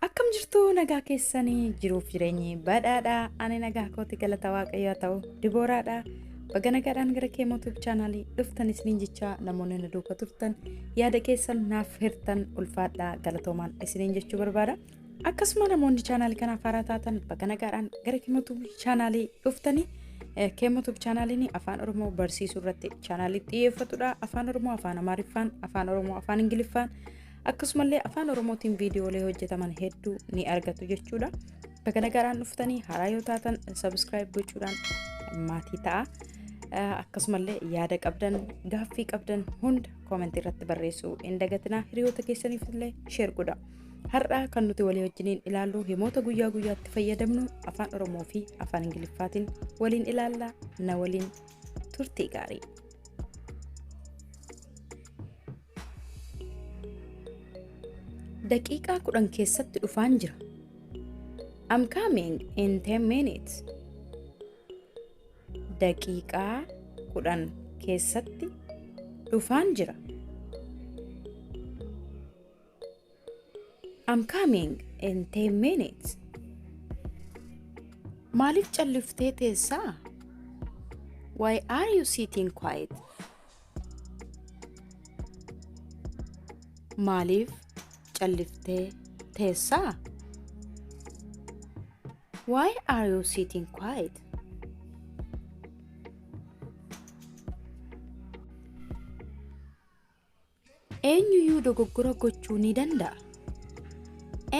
Akkam jirtu nagaa keessanii jiruuf jireenyi badhaadhaa ani nagaa kooti galata waaqayyoo ta'u Dibooraadha. Baga nagaadhaan gara Kemo Tube chaanalii dhuftan isiniin jecha namoonni na duukaa turtan yaada keessan naaf hirtan ulfaadhaa galatoomaan isiniin jechuu barbaada. Akkasuma namoonni chaanalii kanaaf haaraa taatan baga nagaadhaan gara Kemo Tube chaanalii dhuftanii Kemo Tube chaanaliin Afan Oromo barsiisuu irratti chaanalii xiyyeeffatudha. Afan Oromo, Afaan Amaariffaan, Afaan Oromoo, Afaan Ingiliffaan akkasumallee Afaan Oromootiin viidiyoolee hojjetaman hedduu ni argatu jechuudha. Baga nagaadhaan dhuftanii haaraa yoo taatan subscribe gochuudhaan maatii ta'a. Akkasumallee yaada qabdan, gaaffii qabdan hunda comment irratti barreessuu hin dagatinaa. Hiriyoota keessaniif illee share godhaa. Har'a kan nuti walii wajjiniin ilaallu himoota guyyaa guyyaatti fayyadamnu Afaan Oromoo fi Afaan Ingiliffaatiin waliin ilaallaa. Na waliin turtii gaarii. Daqiiqaa 10 keessatti dhufaan jira. I'm coming in 10 minutes. Daqiiqaa 10 keessatti dhufaan jira. I'm coming in 10 minutes. Maaliif calliftee teessaa? Why are you sitting quiet? Maaliif calliftee teessaa? Why are you sitting quiet? Eenyuyyuu dogoggora gochuu ni danda'a.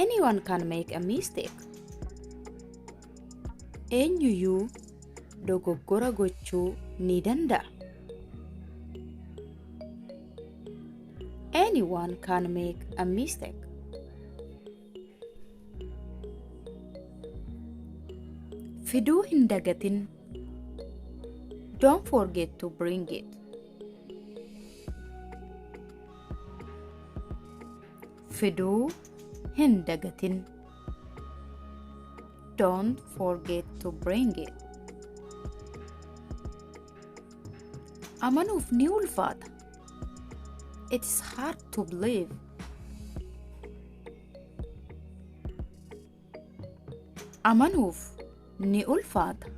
Anyone can make a mistake. Eenyuyyuu dogoggora gochuu ni danda'a. Anyone can make a mistake. Fiduu hin dagatin. Don't forget to bring it. Fiduu hin dagatin. Don't forget to bring it. Amanuuf ni ulfaata. It's hard to believe. Amanuuf ni ulfaata.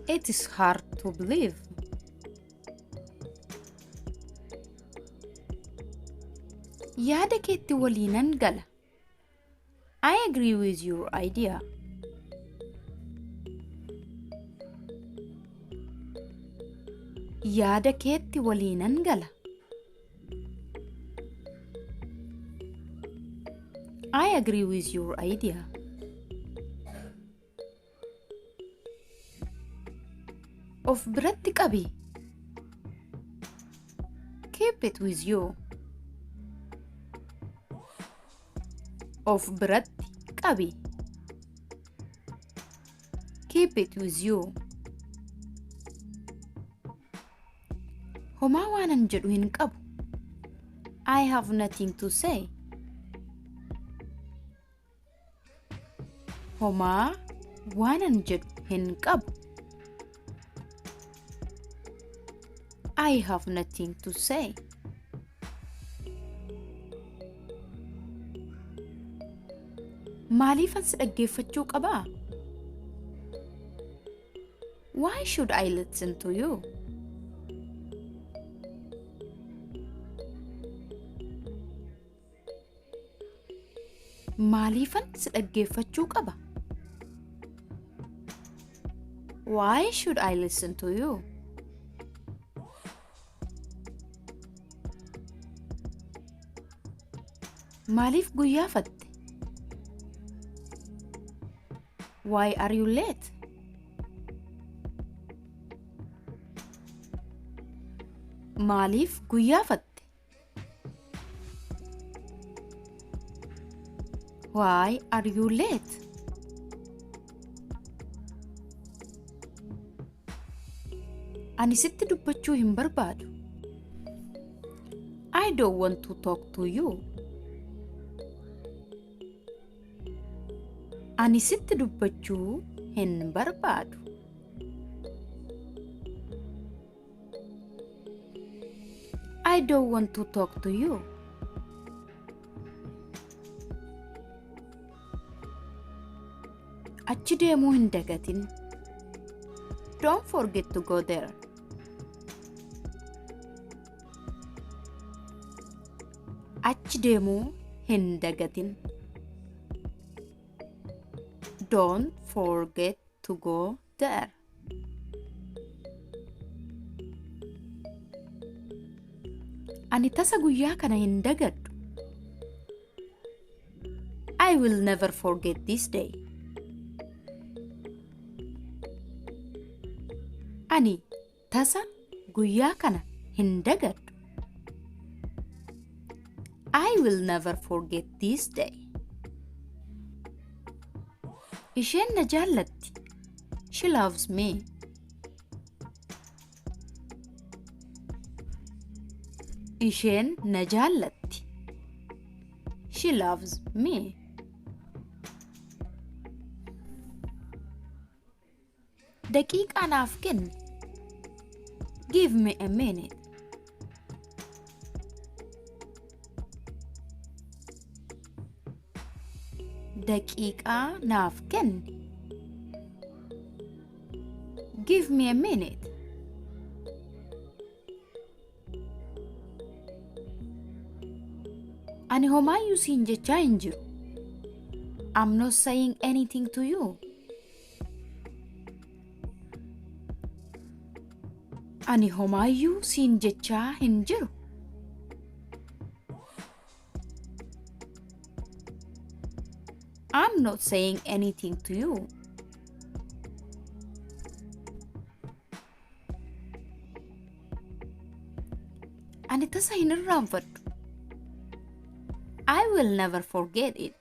It is hard to believe. Yaada keetti waliinan gala. I agree with your idea. Yaada keetti waliinan gala. I agree with your idea. Of biratti qabi. Keep it with you. Of biratti qabi. Keep it with you. Homaa waanan jedhu hin qabu. I have nothing to say. Homaa waanan jedhu hin qabu. I have nothing to say. Maaliifan si dhaggeeffachuu qabaa? Why should I listen to you? Maaliifan si dhaggeeffachuu qaba? Why should I listen to you? Maaliif guyyaafatte? Why are you late? Maaliif guyyaafatte? Why are you late? Ani sitti dubbachuu hin barbaadu. I don't want to talk to you. Ani sitti dubbachuu hin barbaadu. I don't want to talk to you. Achi deemuu hin dagatin. Don't forget to go there. Achi deemuu hin dagatin. Don't forget to go there. Ani tasa guyyaa kana hin dagaddu. I will never forget this day. Ani tasa guyyaa kana hin dagaddu. I will never forget this day. Isheen na jaallatti. She loves me. Isheen na jaallatti. She loves me. Daqiiqaa naaf kenni. Give me a minute. Daqiiqaa naaf kenni. Give me a minute. Ani homaayyuu siin jechaa hin jiru. I'm not saying anything to you. Ani homaayyuu siin jechaa hin jiru. I'm not saying anything to you. Ani tasa hin irraanfadhu. I will never forget it.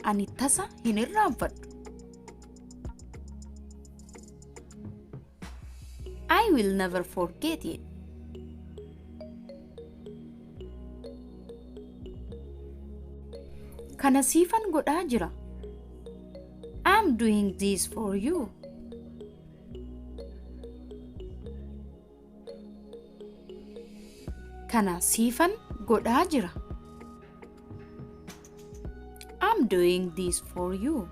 Ani tasa hin irraanfadhu. I will never forget it. Kana siifan godhaa jira. I'm doing this for you. Kana siifan godhaa jira. I'm doing this for you.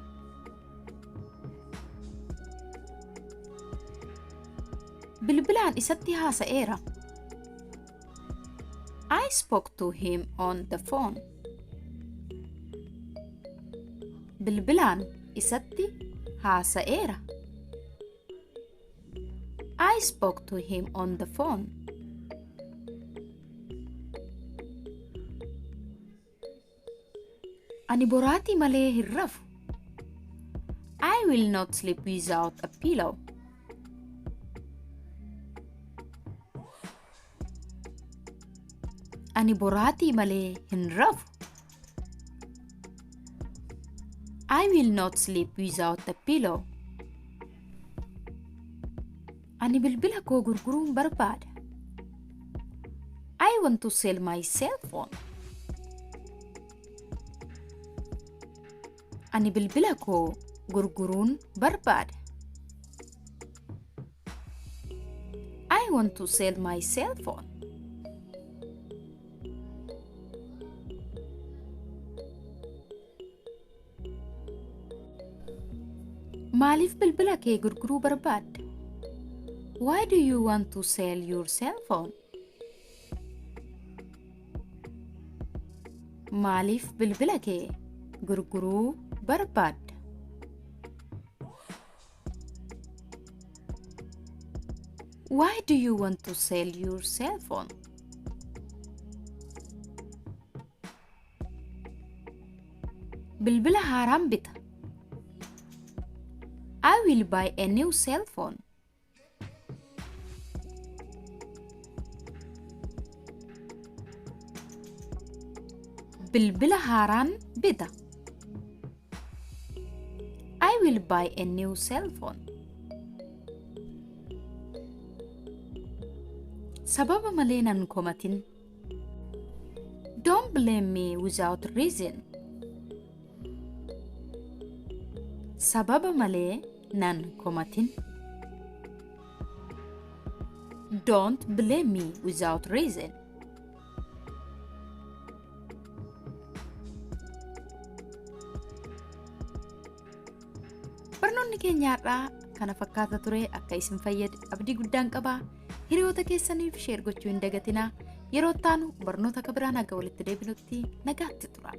Bilbilaan isatti haasa'eera. I spoke to him on the phone. Bilbilaan isatti haasa'eera. I spoke to him on the phone. Ani boraatii malee hin rafu. I will not sleep without a pillow. Ani boraatii malee hin rafu. I will not sleep without a pillow. Ani bilbila koo gurguruun barbaada. I want to sell my cell phone. Ani bilbila koo gurguruun barbaada. I want to sell my cell phone. Maaliif bilbila kee gurguruu barbaadda? Why do you want to sell your cell phone? Maaliif bilbila kee gurguruu barbaadda? Why do you want to sell your cell phone? Bilbila haaraan bita. I will buy a new cell phone. Bilbila haaraan bita. I will buy a new cell phone. Sababa malee nan komatin. Don't blame me without reason. Sababa malee nan komatin. Don't blame me without reason. Barnoonni keenyaarraa kana fakkaata ture akka isin fayyade abdii guddaan qaba. Hiriyoota keessaniif sheer gochuu hin dagatinaa. Yeroo itti aanu barnoota akka biraan akka walitti deebinutti nagaatti tura.